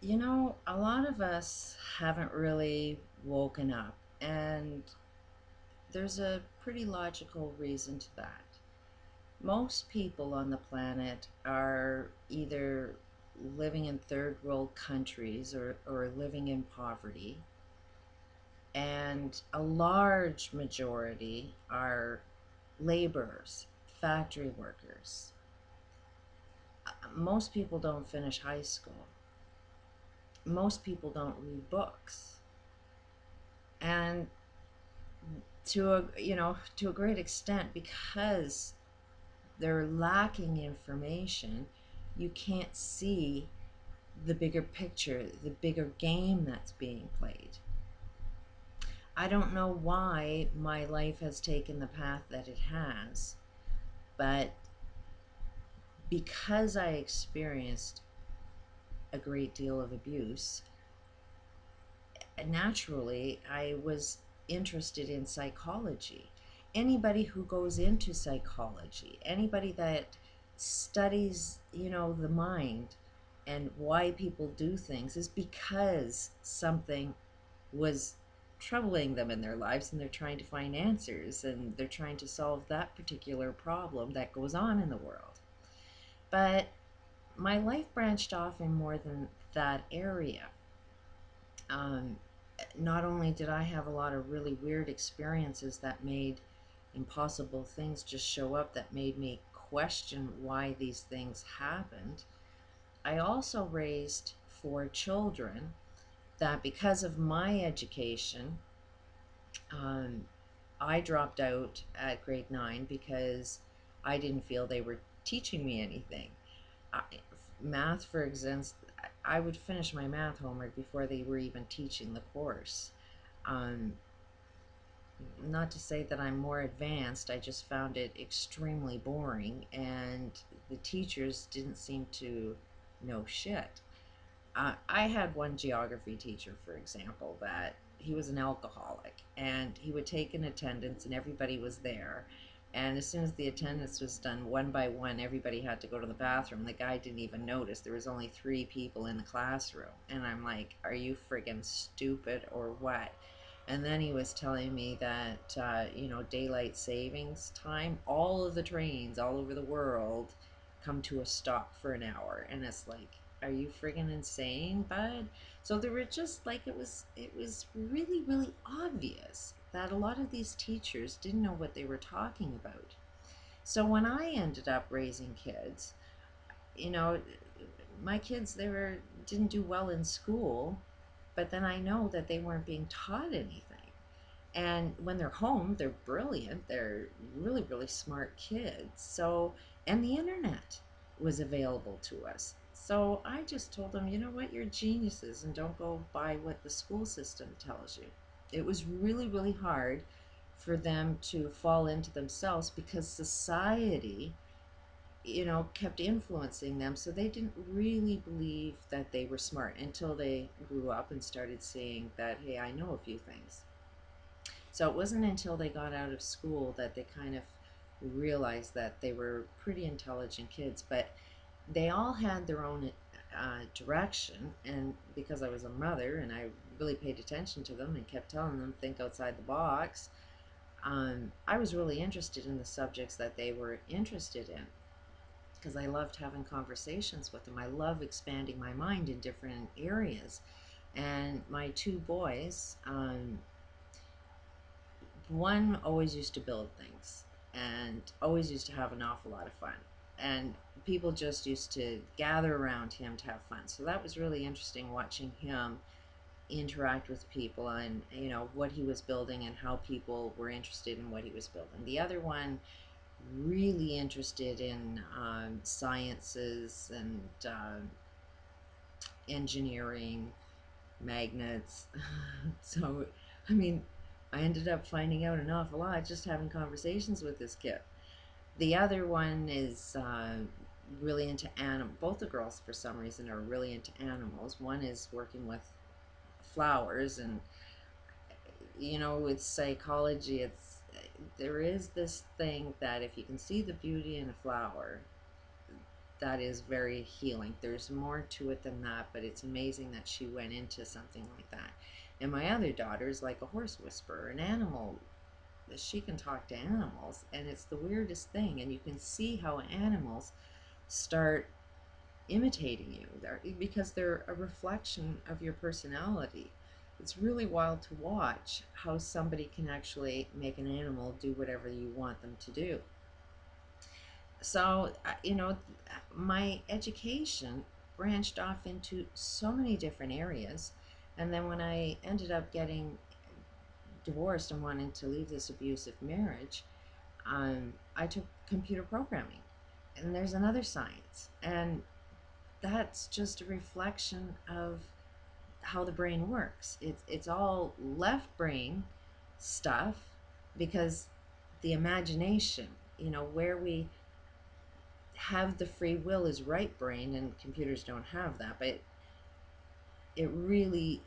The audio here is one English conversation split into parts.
You know, a lot of us haven't really woken up, and there's a pretty logical reason to that. Most people on the planet are either living in third world countries or living in poverty, and a large majority are laborers, factory workers. Most people don't finish high school. Most people don't read books. And to a great extent, because they're lacking information, you can't see the bigger picture, the bigger game that's being played. I don't know why my life has taken the path that it has, but because I experienced a great deal of abuse, naturally I was interested in psychology. Anybody who goes into psychology, anybody that studies, the mind and why people do things, is because something was troubling them in their lives and they're trying to find answers and they're trying to solve that particular problem that goes on in the world. But my life branched off in more than that area. Um, Not only did I have a lot of really weird experiences that made impossible things just show up, that made me question why these things happened, I also raised four children that, because of my education, um, I dropped out at grade 9 because I didn't feel they were teaching me anything. I, Math, for instance, I would finish my math homework before they were even teaching the course. Um, Not to say that I'm more advanced, I just found it extremely boring, and the teachers didn't seem to know shit. I had one geography teacher, for example, that he was an alcoholic, and he would take an attendance, and everybody was there. And as soon as the attendance was done, one by one, everybody had to go to the bathroom. The guy didn't even notice. There was only three people in the classroom. And I'm like, are you friggin' stupid or what? And then he was telling me that, daylight savings time, all of the trains all over the world come to a stop for an hour. And it's like, are you friggin' insane, bud? So there were just like, it was really, really obvious that a lot of these teachers didn't know what they were talking about. So when I ended up raising kids, you know, my kids, didn't do well in school, but then I know that they weren't being taught anything. And when they're home, they're brilliant. They're really, really smart kids. So, and the internet was available to us. So I just told them, you know what, you're geniuses and don't go by what the school system tells you. It was really, really hard for them to fall into themselves because society, kept influencing them. So they didn't really believe that they were smart until they grew up and started seeing that, hey, I know a few things. So it wasn't until they got out of school that they kind of realized that they were pretty intelligent kids, but they all had their own direction. And because I was a mother and I really paid attention to them and kept telling them, think outside the box, I was really interested in the subjects that they were interested in because I loved having conversations with them. I love expanding my mind in different areas. And my two boys, one always used to build things and always used to have an awful lot of fun. And people just used to gather around him to have fun. So that was really interesting watching him interact with people and what he was building and how people were interested in what he was building. The other one really interested in sciences and engineering, magnets. So, I mean, I ended up finding out an awful lot just having conversations with this kid. The other one is really into animals. Both the girls, for some reason, are really into animals. One is working with flowers, and with psychology, there is this thing that if you can see the beauty in a flower, that is very healing. There's more to it than that, but it's amazing that she went into something like that. And my other daughter is like a horse whisperer, an animal. She can talk to animals, and it's the weirdest thing. And you can see how animals start imitating you because they're a reflection of your personality. It's really wild to watch how somebody can actually make an animal do whatever you want them to do. So, my education branched off into so many different areas. And then when I ended up getting divorced and wanting to leave this abusive marriage, I took computer programming. And there's another science. And that's just a reflection of how the brain works. It's all left brain stuff because the imagination, where we have the free will is right brain, and computers don't have that. But it really,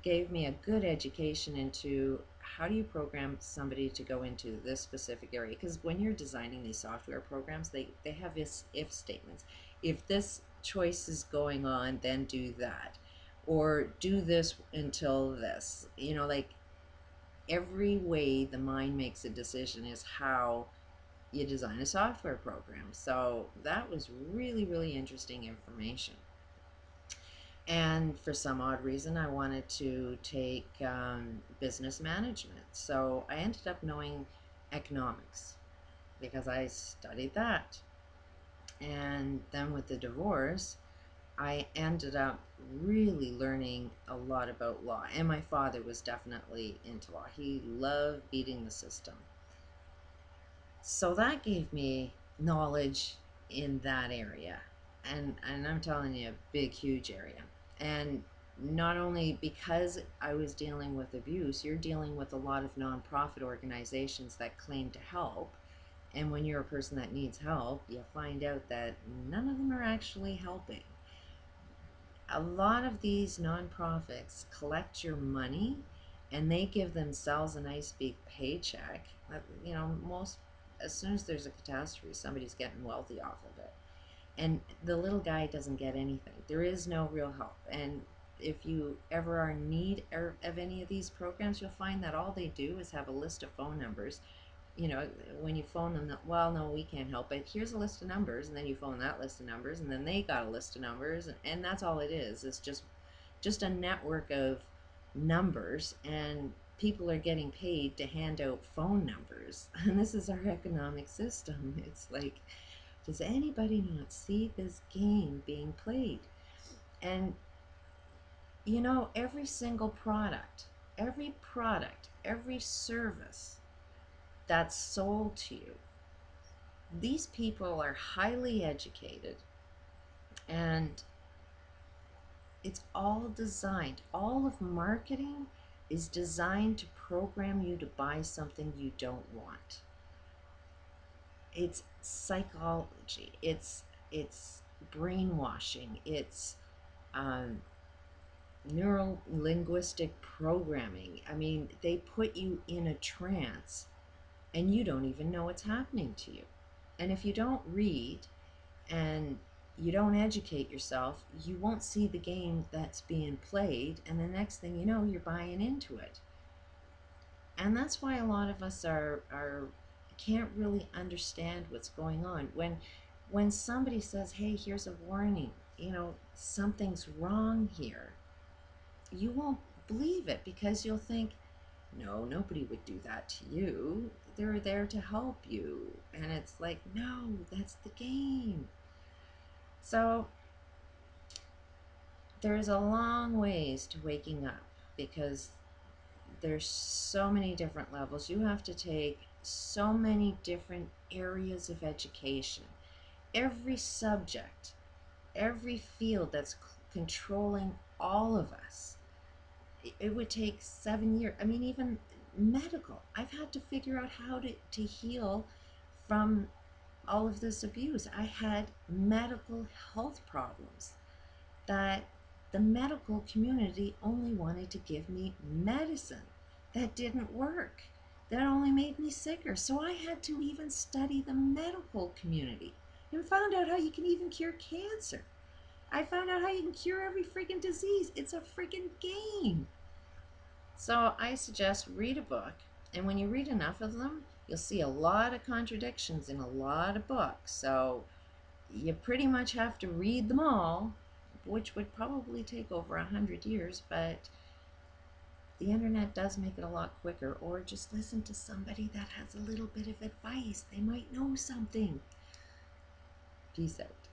gave me a good education into how do you program somebody to go into this specific area. Because when you're designing these software programs, they have if statements. If this choice is going on, then do that, or do this until this. Like every way the mind makes a decision is how you design a software program. So that was really, really interesting information. And for some odd reason, I wanted to take business management. So I ended up knowing economics because I studied that. And then with the divorce, I ended up really learning a lot about law. And my father was definitely into law. He loved beating the system. So that gave me knowledge in that area. And I'm telling you, a big, huge area. And not only because I was dealing with abuse, you're dealing with a lot of nonprofit organizations that claim to help. And when you're a person that needs help, you find out that none of them are actually helping. A lot of these nonprofits collect your money and they give themselves a nice big paycheck. Most, as soon as there's a catastrophe, somebody's getting wealthy off of it. And the little guy doesn't get anything. There is no real help. And if you ever are in need of any of these programs, you'll find that all they do is have a list of phone numbers. When you phone them, well, no, we can't help it. Here's a list of numbers, and then you phone that list of numbers, and then they got a list of numbers, and that's all it is. It's just a network of numbers, and people are getting paid to hand out phone numbers. And this is our economic system. It's like, does anybody not see this game being played? And every single product, every service that's sold to you, these people are highly educated, and it's all designed. All of marketing is designed to program you to buy something you don't want. It's psychology. It's brainwashing. It's neuro-linguistic programming. I mean, they put you in a trance and you don't even know what's happening to you. And if you don't read and you don't educate yourself, you won't see the game that's being played, and the next thing you know, you're buying into it. And that's why a lot of us can't really understand what's going on. When somebody says, hey, here's a warning, something's wrong here, you won't believe it because you'll think, no, nobody would do that to you. They're there to help you. And it's like, no, that's the game. So there's a long ways to waking up because there's so many different levels. You have to take so many different areas of education. Every subject, every field that's controlling all of us. It would take 7 years. I mean, even medical. I've had to figure out how to heal from all of this abuse. I had medical health problems that the medical community only wanted to give me medicine that didn't work, that only made me sicker. So I had to even study the medical community. and found out how you can even cure cancer. I found out how you can cure every freaking disease. It's a freaking game. So I suggest read a book, and when you read enough of them, you'll see a lot of contradictions in a lot of books. So you pretty much have to read them all, which would probably take over 100 years, but the internet does make it a lot quicker. Or just listen to somebody that has a little bit of advice. They might know something. Peace out.